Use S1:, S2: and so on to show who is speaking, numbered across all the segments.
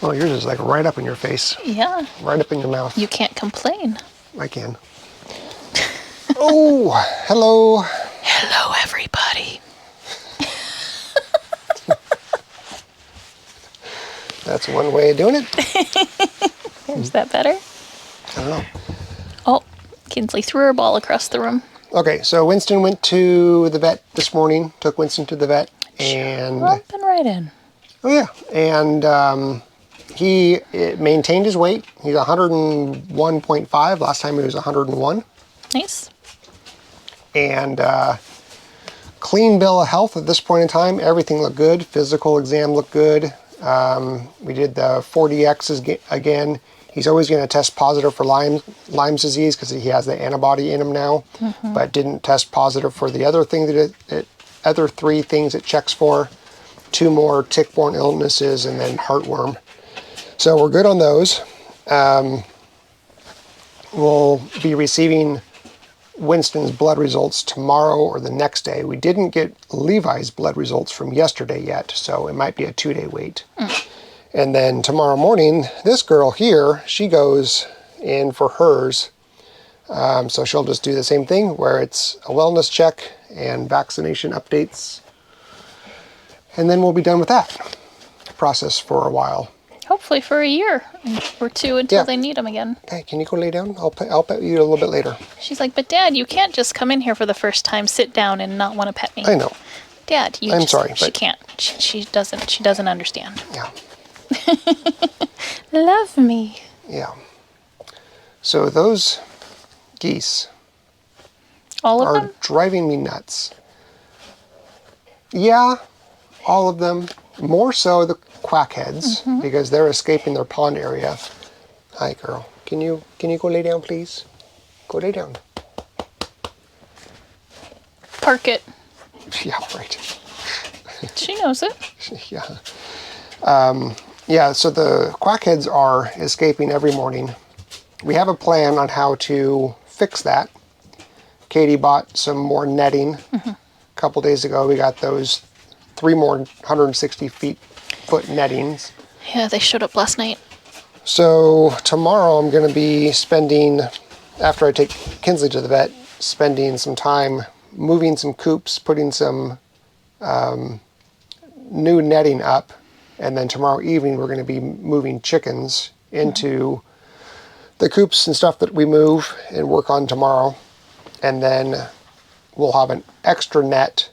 S1: Well, yours is like right up in your face.
S2: Yeah.
S1: Right up in your mouth.
S2: You can't complain.
S1: I can. Oh, hello.
S2: Hello, everybody.
S1: That's one way of doing it.
S2: Is that better?
S1: I don't know.
S2: Oh, Kinsley threw her ball across the room.
S1: Okay, so Winston went to the vet this morning. Took Winston to the vet, and
S2: Jumping right in.
S1: oh yeah, and he maintained his weight. He's 101.5. Last time he was 101.
S2: Nice.
S1: And clean bill of health at this point in time. Everything looked good. Physical exam looked good. We did the 4DXs again. He's always going to test positive for Lyme's disease because he has the antibody in him now, but didn't test positive for the other thing that other 3 things it checks for. 2 more tick-borne illnesses and then heartworm. So we're good on those. We'll be receiving Winston's blood results tomorrow or the next day. We didn't get Levi's blood results from yesterday yet, so it might be a 2-day wait. And then tomorrow morning, this girl here, she goes in for hers. So she'll just do the same thing where it's a wellness check and vaccination updates. And then we'll be done with that process for a while.
S2: Hopefully for a year or 2 until they need them again.
S1: Hey, can you go lay down? I'll pet you a little bit later.
S2: She's like, but Dad, you can't just come in here for the first time, sit down, and not want to pet me.
S1: I know.
S2: Dad,
S1: I'm sorry,
S2: she
S1: but
S2: can't. She doesn't understand.
S1: Yeah.
S2: Love me.
S1: Yeah. So those geese
S2: All of
S1: are
S2: them?
S1: driving me nuts. Yeah, all of them. More so the quackheads because they're escaping their pond area. Hi, girl. Can you go lay down, please? Go lay down.
S2: Park it.
S1: Yeah, right.
S2: She knows it.
S1: Yeah. Yeah, so the quackheads are escaping every morning. We have a plan on how to fix that. Katie bought some more netting. A couple days ago, we got those 3 more 160-foot nettings.
S2: Yeah, they showed up last night.
S1: So tomorrow I'm going to be spending, after I take Kinsley to the vet, spending some time moving some coops, putting some new netting up, and then tomorrow evening we're going to be moving chickens into the coops and stuff that we move and work on tomorrow. And then we'll have an extra net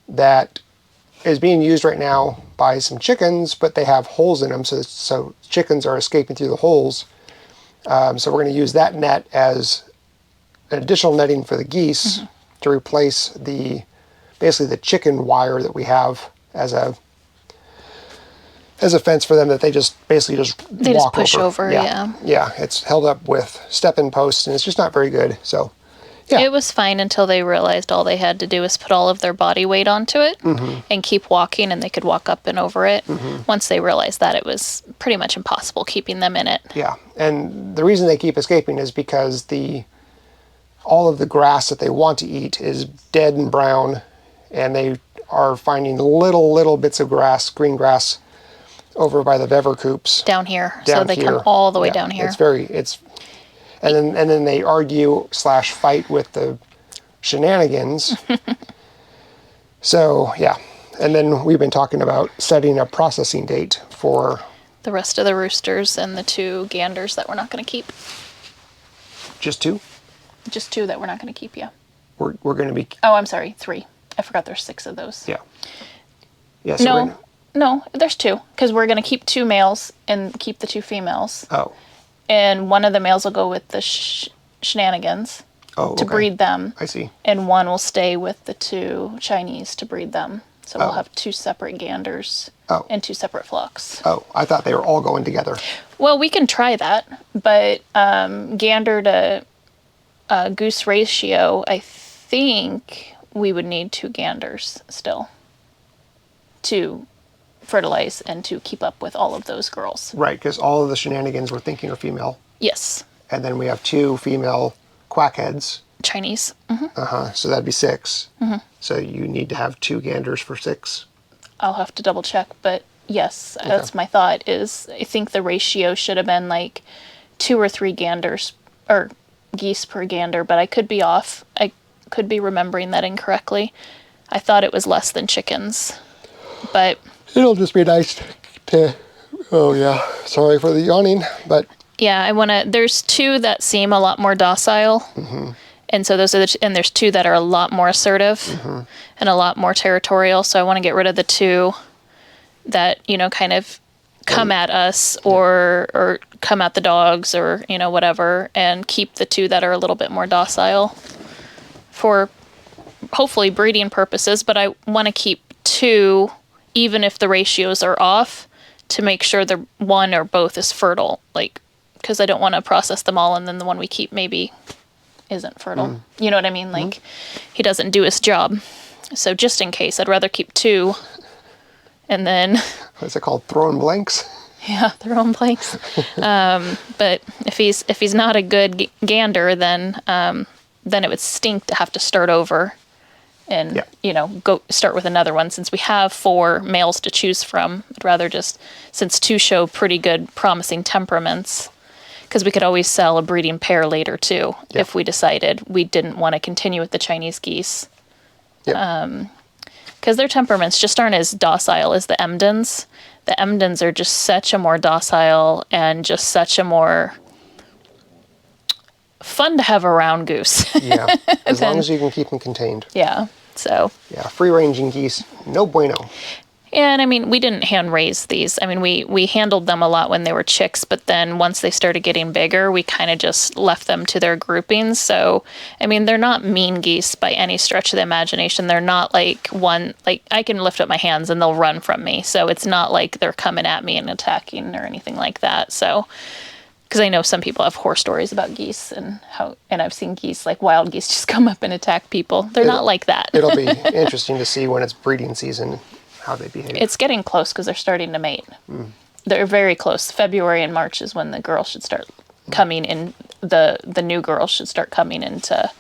S1: that is being used right now by some chickens, but they have holes in them, so chickens are escaping through the holes. So we're going to use that net as an additional netting for the geese to replace basically the chicken wire that we have as a fence for them that they just walk
S2: push over.
S1: Yeah, it's held up with step-in posts, and it's just not very good. So yeah.
S2: It was fine until they realized all they had to do was put all of their body weight onto it and keep walking, and they could walk up and over it. Once they realized that, it was pretty much impossible keeping them in it.
S1: Yeah, and the reason they keep escaping is because all of the grass that they want to eat is dead and brown, and they are finding little bits of grass, green grass, over by the beaver coops.
S2: Down here. So they come all the way down here.
S1: And then they argue / fight with the shenanigans. So, yeah. And then we've been talking about setting a processing date for
S2: the rest of the roosters and the 2 ganders that we're not going to keep.
S1: Just 2?
S2: Just 2 that we're not going to keep, yeah.
S1: We're going to be...
S2: Oh, I'm sorry, 3. I forgot there's 6 of those.
S1: Yeah. Yeah. So
S2: No, there's 2, because we're going to keep 2 males and keep the 2 females.
S1: Oh.
S2: And one of the males will go with the shenanigans to breed them.
S1: I see.
S2: And one will stay with the 2 Chinese to breed them. So we'll have 2 separate ganders and 2 separate flocks.
S1: Oh, I thought they were all going together.
S2: Well, we can try that, but gander to goose ratio, I think we would need 2 ganders still to fertilize and to keep up with all of those girls.
S1: Right, because all of the shenanigans we're thinking are female.
S2: Yes.
S1: And then we have 2 female quackheads.
S2: Chinese.
S1: So that'd be 6. So you need to have 2 ganders for 6.
S2: I'll have to double check, but Yes, that's my thought. Is I think the ratio should have been like 2 or 3 ganders or geese per gander, but I could be off. I could be remembering that incorrectly. I thought it was less than chickens, but
S1: It'll just be nice to, oh yeah, sorry for the yawning, but
S2: yeah, there's 2 that seem a lot more docile. And so those are and there's 2 that are a lot more assertive and a lot more territorial. So I want to get rid of the 2 that, kind of come at us or come at the dogs or, whatever, and keep the 2 that are a little bit more docile for hopefully breeding purposes. But I want to keep 2, even if the ratios are off, to make sure the one or both is fertile, because I don't want to process them all and then the one we keep maybe isn't fertile. You know what I mean? Like, he doesn't do his job. So just in case, I'd rather keep 2 and then...
S1: What's it called? Throwing blanks?
S2: Yeah, throwing blanks. But if he's not a good gander, then it would stink to have to start over and, go start with another one. Since we have 4 males to choose from, I'd rather just, since 2 show pretty good, promising temperaments, because we could always sell a breeding pair later too, if we decided we didn't want to continue with the Chinese geese. Because their temperaments just aren't as docile as the Emdens. The Emdens are just such a more docile and just such a more fun to have around goose.
S1: Yeah, as long as you can keep them contained.
S2: Yeah, so.
S1: Yeah, free-ranging geese, no bueno.
S2: And I mean, we didn't hand raise these. I mean, we handled them a lot when they were chicks, but then once they started getting bigger, we kind of just left them to their groupings. So, I mean, they're not mean geese by any stretch of the imagination. They're not like I can lift up my hands and they'll run from me. So it's not like they're coming at me and attacking or anything like that. So, because I know some people have horror stories about geese and I've seen geese, like wild geese, just come up and attack people. They're not like that.
S1: It'll be interesting to see when it's breeding season how they behave.
S2: It's getting close because they're starting to mate. They're very close. February and March is when the girls should start coming in. The new girls should start coming into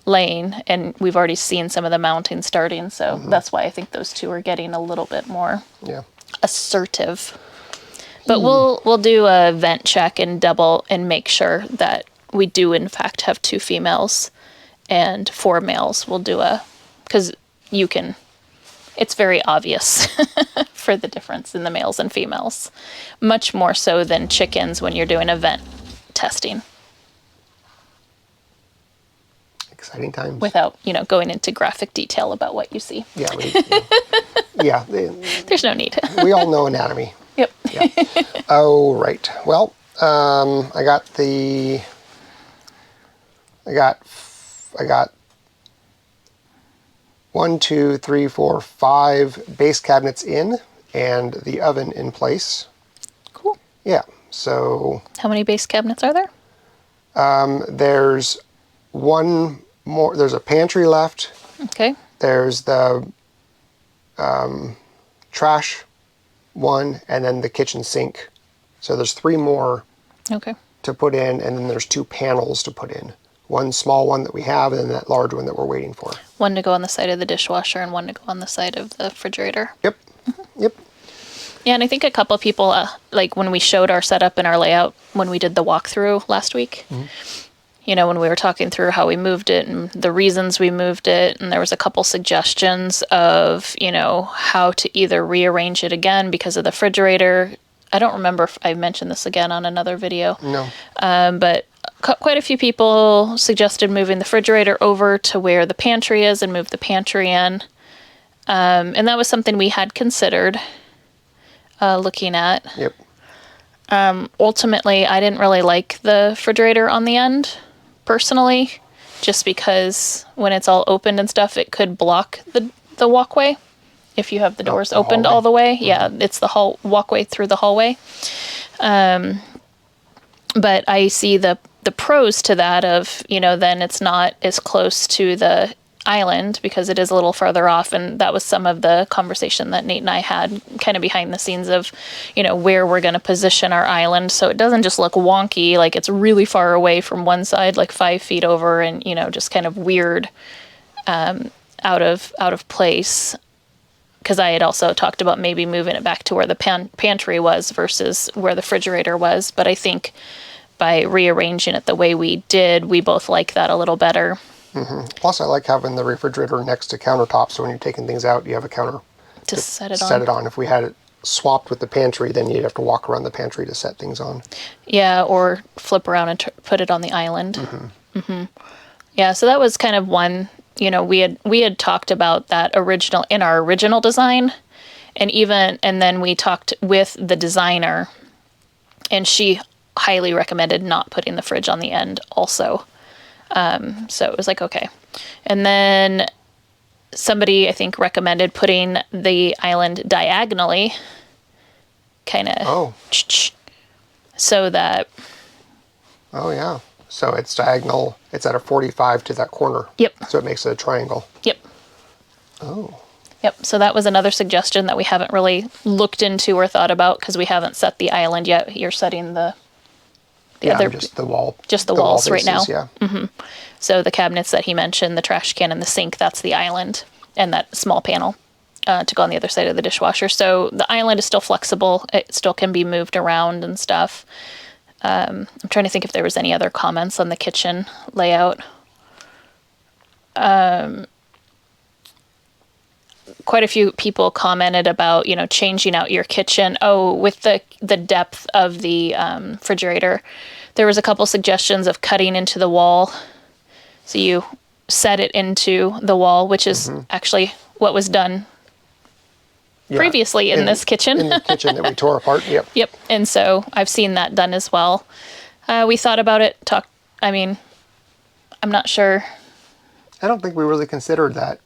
S2: laying, and we've already seen some of the mounting starting. So that's why I think those 2 are getting a little bit more assertive. But we'll do a vent check and double and make sure that we do in fact have 2 females and 4 males. We'll do because you can. It's very obvious for the difference in the males and females. Much more so than chickens when you're doing event testing.
S1: Exciting times.
S2: Without, going into graphic detail about what you see.
S1: Yeah.
S2: There's no need.
S1: We all know anatomy.
S2: Yep.
S1: Yeah. Oh, right. Well, I got 1, 2, 3, 4, 5 base cabinets in and the oven in place.
S2: Cool.
S1: Yeah, so...
S2: How many base cabinets are there?
S1: There's one more, there's a pantry left.
S2: Okay.
S1: There's the trash one and then the kitchen sink. So there's 3 more to put in, and then there's 2 panels to put in. One small one that we have, and then that large one that we're waiting for.
S2: One to go on the side of the dishwasher and one to go on the side of the refrigerator.
S1: Yep. Yep.
S2: Yeah, and I think a couple of people, like when we showed our setup and our layout, when we did the walkthrough last week, when we were talking through how we moved it and the reasons we moved it, and there was a couple suggestions of, how to either rearrange it again because of the refrigerator. I don't remember if I mentioned this again on another video.
S1: No.
S2: But quite a few people suggested moving the refrigerator over to where the pantry is and move the pantry in. And that was something we had considered looking at.
S1: Yep.
S2: Ultimately, I didn't really like the refrigerator on the end, personally, just because when it's all opened and stuff, it could block the walkway. If you have the doors opened all the way. Yeah, it's the walkway through the hallway. But I see the pros to that of, then it's not as close to the island because it is a little farther off. And that was some of the conversation that Nate and I had kind of behind the scenes of, where we're going to position our island. So it doesn't just look wonky, like it's really far away from one side, like 5 feet over and, just kind of weird, out of place. because I had also talked about maybe moving it back to where the pantry was versus where the refrigerator was. But I think by rearranging it the way we did, we both like that a little better.
S1: Plus, I like having the refrigerator next to countertops, so when you're taking things out, you have a counter
S2: To set it on.
S1: If we had it swapped with the pantry, then you'd have to walk around the pantry to set things on.
S2: Yeah, or flip around and put it on the island. Yeah, so that was kind of one, we had talked about that in our original design, and then we talked with the designer, and she highly recommended not putting the fridge on the end also. So it was like, okay. And then somebody, I think, recommended putting the island diagonally, kind of, so that...
S1: Oh, yeah. So it's diagonal. It's at a 45 to that corner.
S2: Yep.
S1: So it makes it a triangle.
S2: Yep.
S1: Oh.
S2: Yep. So that was another suggestion that we haven't really looked into or thought about because we haven't set the island yet. You're setting the other...
S1: just the wall.
S2: Just the walls
S1: wall bases,
S2: right now.
S1: Yeah.
S2: So the cabinets that he mentioned, the trash can and the sink, that's the island. And that small panel to go on the other side of the dishwasher. So the island is still flexible. It still can be moved around and stuff. I'm trying to think if there was any other comments on the kitchen layout. Quite a few people commented about, changing out your kitchen. Oh, with the depth of the refrigerator. There was a couple suggestions of cutting into the wall. So you set it into the wall, which is actually what was done previously in this kitchen.
S1: In the kitchen that we tore apart, yep.
S2: Yep, and so I've seen that done as well. We thought about it, I'm not sure.
S1: I don't think we really considered that.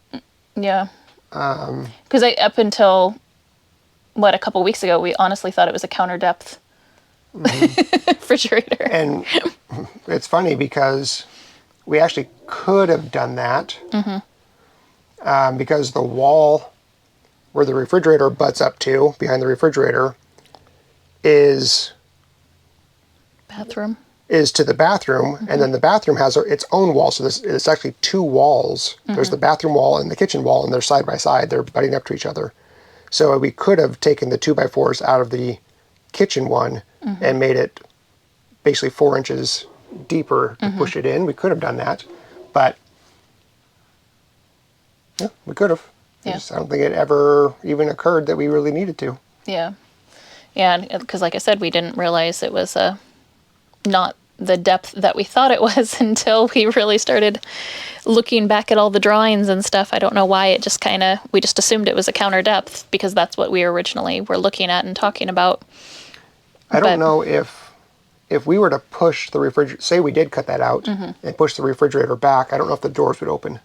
S2: Yeah. Because up until, a couple weeks ago, we honestly thought it was a counter depth refrigerator.
S1: And it's funny because we actually could have done that because the wall where the refrigerator butts up to, behind the refrigerator, is to the bathroom, and then the bathroom has its own wall. So it's actually two walls. There's the bathroom wall and the kitchen wall, and they're side by side. They're butting up to each other. So we could have taken the 2x4s out of the kitchen one and made it basically 4 inches deeper to push it in. We could have done that, but yeah, we could have.
S2: Yeah.
S1: I don't think it ever even occurred that we really needed to.
S2: Yeah. Yeah, because like I said, we didn't realize it was not the depth that we thought it was until we really started looking back at all the drawings and stuff. I don't know why it just we just assumed it was a counter depth because that's what we originally were looking at and talking about.
S1: I don't know if we were to push the refrigerator, say we did cut that out and push the refrigerator back, I don't know if the doors would open.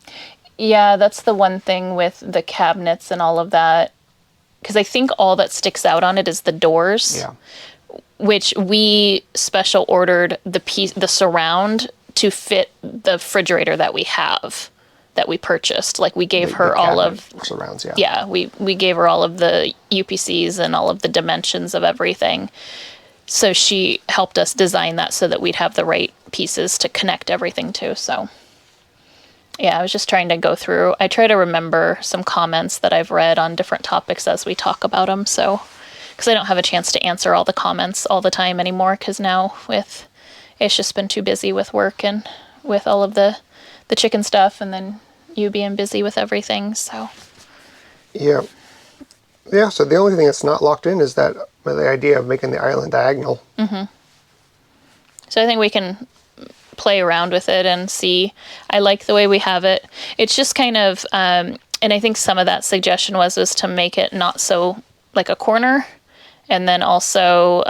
S2: Yeah, that's the one thing with the cabinets and all of that. Because I think all that sticks out on it is the doors.
S1: Yeah.
S2: Which we special ordered the surround to fit the refrigerator that we have, that we purchased. Like we gave her all of
S1: surrounds, yeah.
S2: Yeah, we gave her all of the UPCs and all of the dimensions of everything. So she helped us design that so that we'd have the right pieces to connect everything to. So yeah, I was just trying to go through. I try to remember some comments that I've read on different topics as we talk about them. So, because I don't have a chance to answer all the comments all the time anymore. Because now it's just been too busy with work and with all of the chicken stuff, and then you being busy with everything. So.
S1: Yeah. Yeah. So the only thing that's not locked in is that the idea of making the island diagonal.
S2: So I think we can play around with it and see. I like the way we have it. It's just kind of, and I think some of that suggestion was to make it not so like a corner. And then also,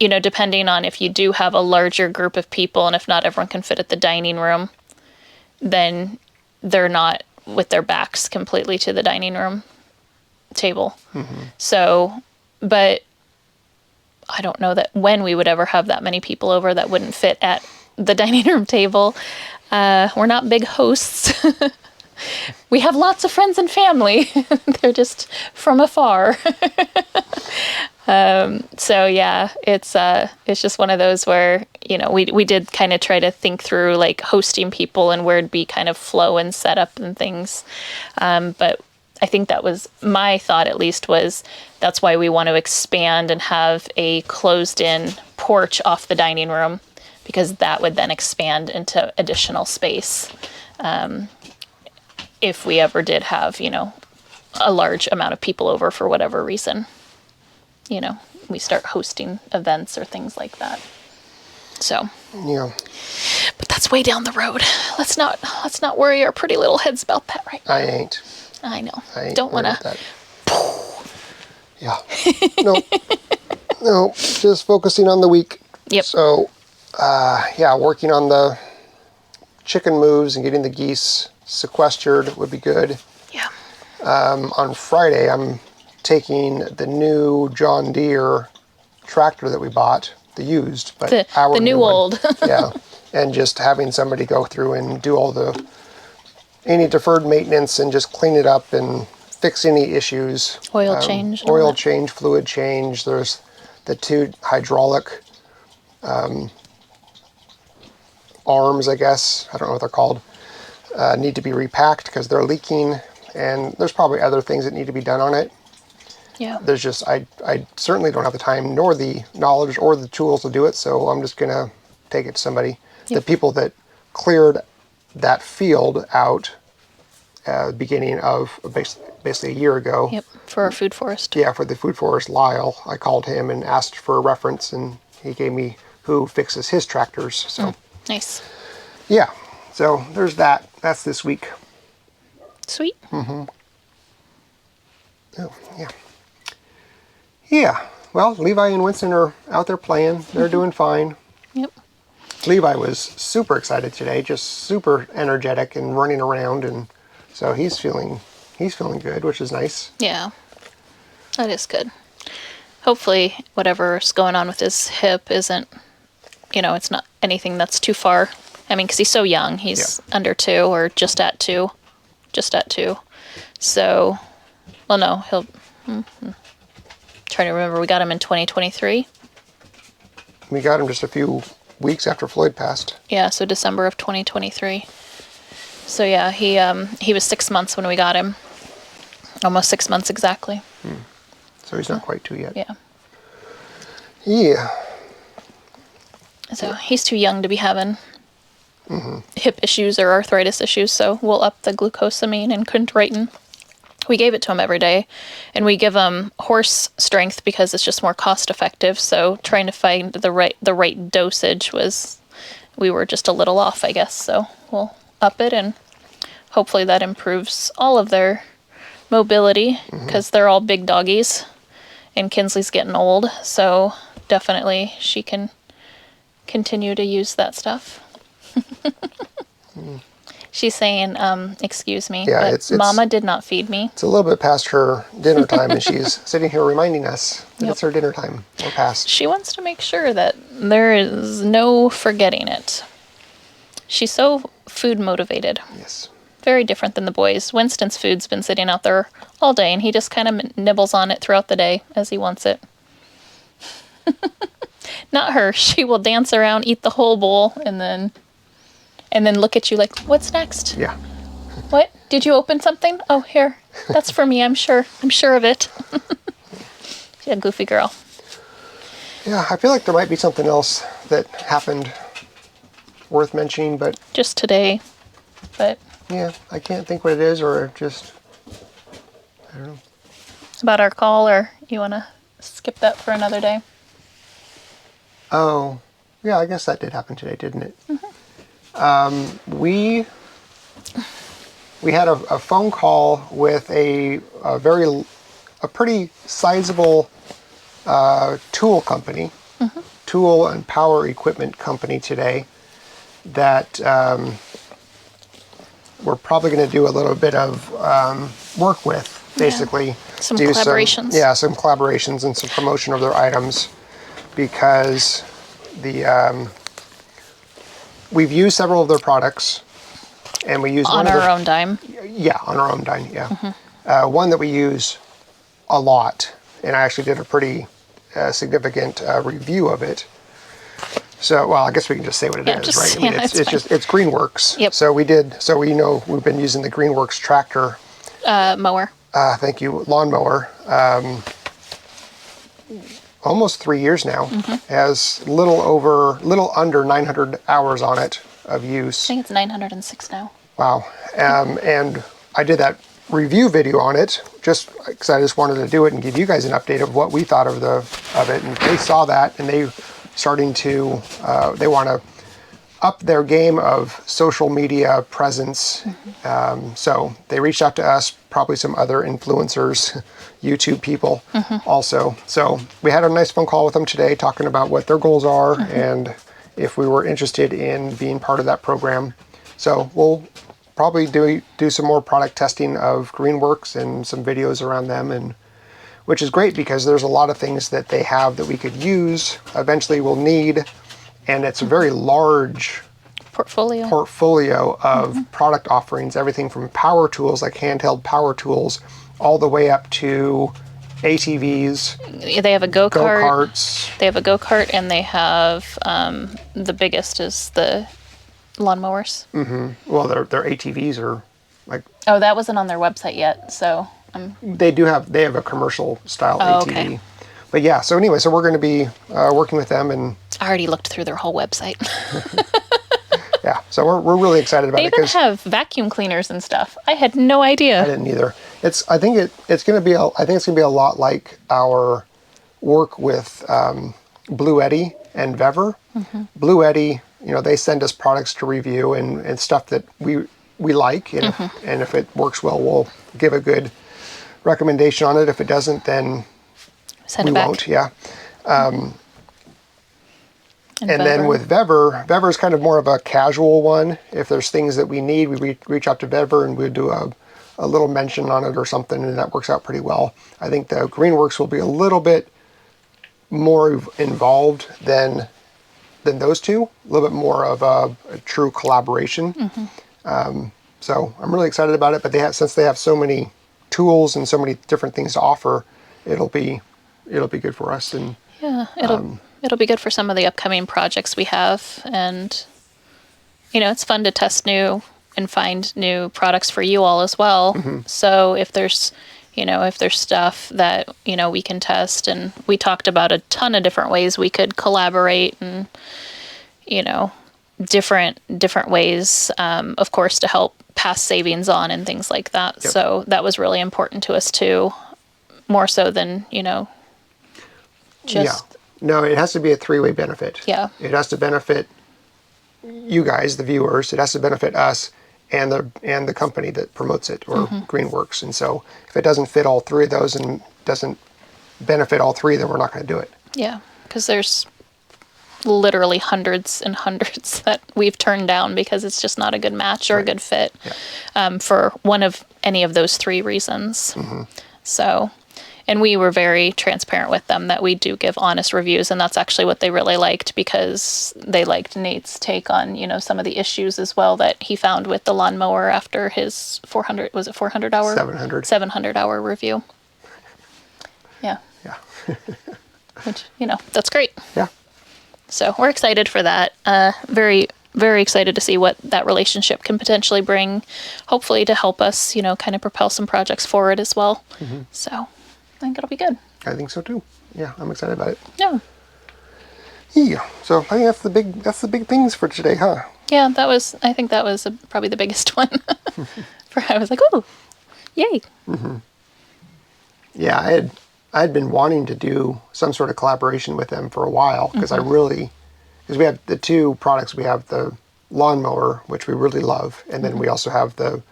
S2: depending on if you do have a larger group of people and if not everyone can fit at the dining room, then they're not with their backs completely to the dining room table. So, but I don't know that when we would ever have that many people over that wouldn't fit at the dining room table. We're not big hosts. We have lots of friends and family. They're just from afar. So yeah, it's just one of those where, we did kind of try to think through like hosting people and where it'd be kind of flow and setup and things. But I think that was my thought, at least, was that's why we want to expand and have a closed-in porch off the dining room, because that would then expand into additional space if we ever did have, a large amount of people over for whatever reason. We start hosting events or things like that. So,
S1: Yeah.
S2: but that's way down the road. Let's not worry our pretty little heads about that right now.
S1: I ain't.
S2: I know.
S1: I ain't
S2: Don't want
S1: worried
S2: to.
S1: about that. Yeah. No. No. Just focusing on the week.
S2: Yep.
S1: So, working on the chicken moves and getting the geese sequestered would be good.
S2: Yeah.
S1: On Friday, I'm taking the new John Deere tractor that we bought, the used, but
S2: The new
S1: one.
S2: old.
S1: Yeah, and just having somebody go through and do all any deferred maintenance and just clean it up and fix any issues.
S2: Oil change. and all
S1: Oil
S2: that.
S1: change, fluid change. There's the 2 hydraulic arms, I guess. I don't know what they're called. Need to be repacked because they're leaking, and there's probably other things that need to be done on it.
S2: Yeah.
S1: There's just, I certainly don't have the time nor the knowledge or the tools to do it, so I'm just going to take it to somebody.
S2: Yep.
S1: The people that cleared that field out at the beginning of basically a year ago.
S2: Yep. For our food forest.
S1: Yeah, for the food forest, Lyle. I called him and asked for a reference, and he gave me who fixes his tractors. So,
S2: Nice.
S1: yeah. So there's that. That's this week.
S2: Sweet.
S1: Oh, yeah. Yeah. Well, Levi and Winston are out there playing. They're doing fine.
S2: Yep.
S1: Levi was super excited today, just super energetic and running around, and so he's feeling good, which is nice.
S2: Yeah. That is good. Hopefully, whatever's going on with his hip isn't, it's not anything that's too far. I mean, because he's so young. He's under 2 or just at 2. So, well, no, he'll. Trying to remember, we got him in 2023.
S1: We got him just a few weeks after Floyd passed.
S2: Yeah, so December of 2023. So yeah, he was 6 months when we got him. Almost 6 months exactly.
S1: So he's not quite 2 yet.
S2: Yeah.
S1: Yeah.
S2: So he's too young to be having hip issues or arthritis issues, so we'll up the glucosamine and chondroitin. We gave it to him every day, and we give him horse strength because it's just more cost effective. So trying to find the right dosage we were just a little off, I guess. So we'll up it, and hopefully that improves all of their mobility because they're all big doggies, and Kinsley's getting old, so definitely she can continue to use that stuff. She's saying, excuse me,
S1: Yeah,
S2: but
S1: it's
S2: Mama did not feed me.
S1: It's a little bit past her dinner time, and she's sitting here reminding us that
S2: Yep.
S1: it's her dinner time. We're past.
S2: She wants to make sure that there is no forgetting it. She's so food motivated.
S1: Yes.
S2: Very different than the boys. Winston's food's been sitting out there all day, and he just kind of nibbles on it throughout the day as he wants it. Not her. She will dance around, eat the whole bowl, and then look at you like, what's next?
S1: Yeah.
S2: What? Did you open something? Oh, here. That's for me, I'm sure. I'm sure of it. She's a goofy girl.
S1: Yeah, I feel like there might be something else that happened worth mentioning, but
S2: Just today. But
S1: yeah, I can't think what it is, or just, I don't know.
S2: about our call, or you want to skip that for another day?
S1: Oh, yeah, I guess that did happen today, didn't it? We had a phone call with a pretty sizable tool company, tool and power equipment company today that we're probably going to do a little bit of work with, basically.
S2: Some
S1: Do
S2: collaborations.
S1: some collaborations and some promotion of their items, because we've used several of their products, and we use
S2: On our own dime.
S1: Yeah, on our own dime, yeah. One that we use a lot, and I actually did a pretty significant review of it. So, well, I guess we can just say what it is, right? I mean, it's Greenworks.
S2: Yep.
S1: So we know we've been using the Greenworks tractor
S2: Mower.
S1: Thank you, lawnmower. Almost 3 years now. Has little under 900 hours on it of use.
S2: I think it's 906 now.
S1: Wow. And I did that review video on it just because I just wanted to do it and give you guys an update of what we thought of it. And they saw that, and they starting to they want to up their game of social media presence. So they reached out to us, probably some other influencers, YouTube people also. So we had a nice phone call with them today talking about what their goals are and if we were interested in being part of that program. So we'll probably do some more product testing of Greenworks and some videos around them, and which is great because there's a lot of things that they have that we could use, eventually we'll need, and it's a very large portfolio of product offerings, everything from power tools, like handheld power tools, all the way up to ATVs.
S2: They have a go-kart.
S1: Go-karts.
S2: They have a go-kart, and they have the biggest is the lawnmowers.
S1: Well, their ATVs are like...
S2: Oh, that wasn't on their website yet, so...
S1: They have a commercial style ATV.
S2: Okay.
S1: But yeah, so anyway, so we're going to be working with them, and...
S2: I already looked through their whole website.
S1: Yeah, so we're really excited about
S2: They
S1: it.
S2: even have vacuum cleaners and stuff. I had no idea.
S1: I didn't either. I think it's going to be a lot like our work with Blue Eddy and Vever. Blue Eddy, they send us products to review and stuff that we like, and if it works well, we'll give a good recommendation on it. If it doesn't, then
S2: Send
S1: we
S2: it back.
S1: won't. Yeah. And
S2: Vever.
S1: then with Vever is kind of more of a casual one. If there's things that we need, we reach out to Vever and we do a little mention on it or something, and that works out pretty well. I think the Greenworks will be a little bit more involved than those two, a little bit more of a true collaboration. So I'm really excited about it, but since they have so many tools and so many different things to offer, it'll be good for us. And
S2: Yeah, it'll be good for some of the upcoming projects we have, and it's fun to test new and find new products for you all as well. So if there's stuff that we can test, and we talked about a ton of different ways we could collaborate, and different ways, of course, to help pass savings on and things like that.
S1: Yep.
S2: So that was really important to us too, more so than just.
S1: Yeah. No, it has to be a three-way benefit.
S2: Yeah.
S1: It has to benefit you guys, the viewers. It has to benefit us and the company that promotes it, or Greenworks. And so if it doesn't fit all three of those and doesn't benefit all three, then we're not going to do it.
S2: Yeah, because there's literally hundreds and hundreds that we've turned down because it's just not a good match or a good fit for one of any of those three reasons. So... And we were very transparent with them that we do give honest reviews, and that's actually what they really liked, because they liked Nate's take on, some of the issues as well that he found with the lawnmower after his 400 hour? 700 hour review. Yeah.
S1: Yeah.
S2: Which, that's great.
S1: Yeah.
S2: So we're excited for that. Very, very excited to see what that relationship can potentially bring, hopefully to help us, kind of propel some projects forward as well. So... I think it'll be good.
S1: I think so too. Yeah, I'm excited about it.
S2: Yeah.
S1: Yeah. So I think that's the big things for today, huh?
S2: Yeah, I think that was probably the biggest one. I was like, oh, yay.
S1: Yeah, I had been wanting to do some sort of collaboration with them for a while, because because we have the two products. We have the lawnmower, which we really love, and then we also have the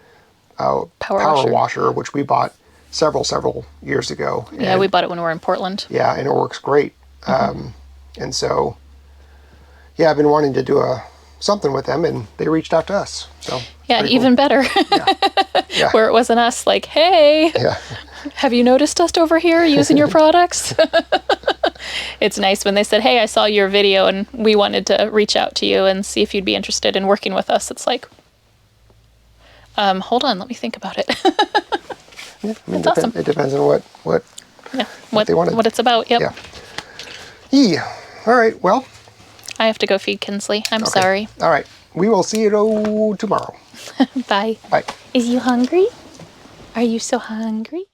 S1: power washer, which we bought several years ago.
S2: Yeah, we bought it when we were in Portland.
S1: Yeah, and it works great. And so, yeah, I've been wanting to do something with them, and they reached out to us. So
S2: yeah, even better.
S1: Yeah.
S2: Where it wasn't us like, hey, have you noticed us over here using your products? It's nice when they said, hey, I saw your video and we wanted to reach out to you and see if you'd be interested in working with us. It's like, hold on, let me think about it.
S1: Yeah, I mean,
S2: awesome.
S1: It depends on what they wanted.
S2: What it's about. Yep.
S1: Yeah. All right. Well,
S2: I have to go feed Kinsley. I'm sorry.
S1: All right. We will see you tomorrow.
S2: Bye.
S1: Bye.
S2: Is you hungry? Are you so hungry?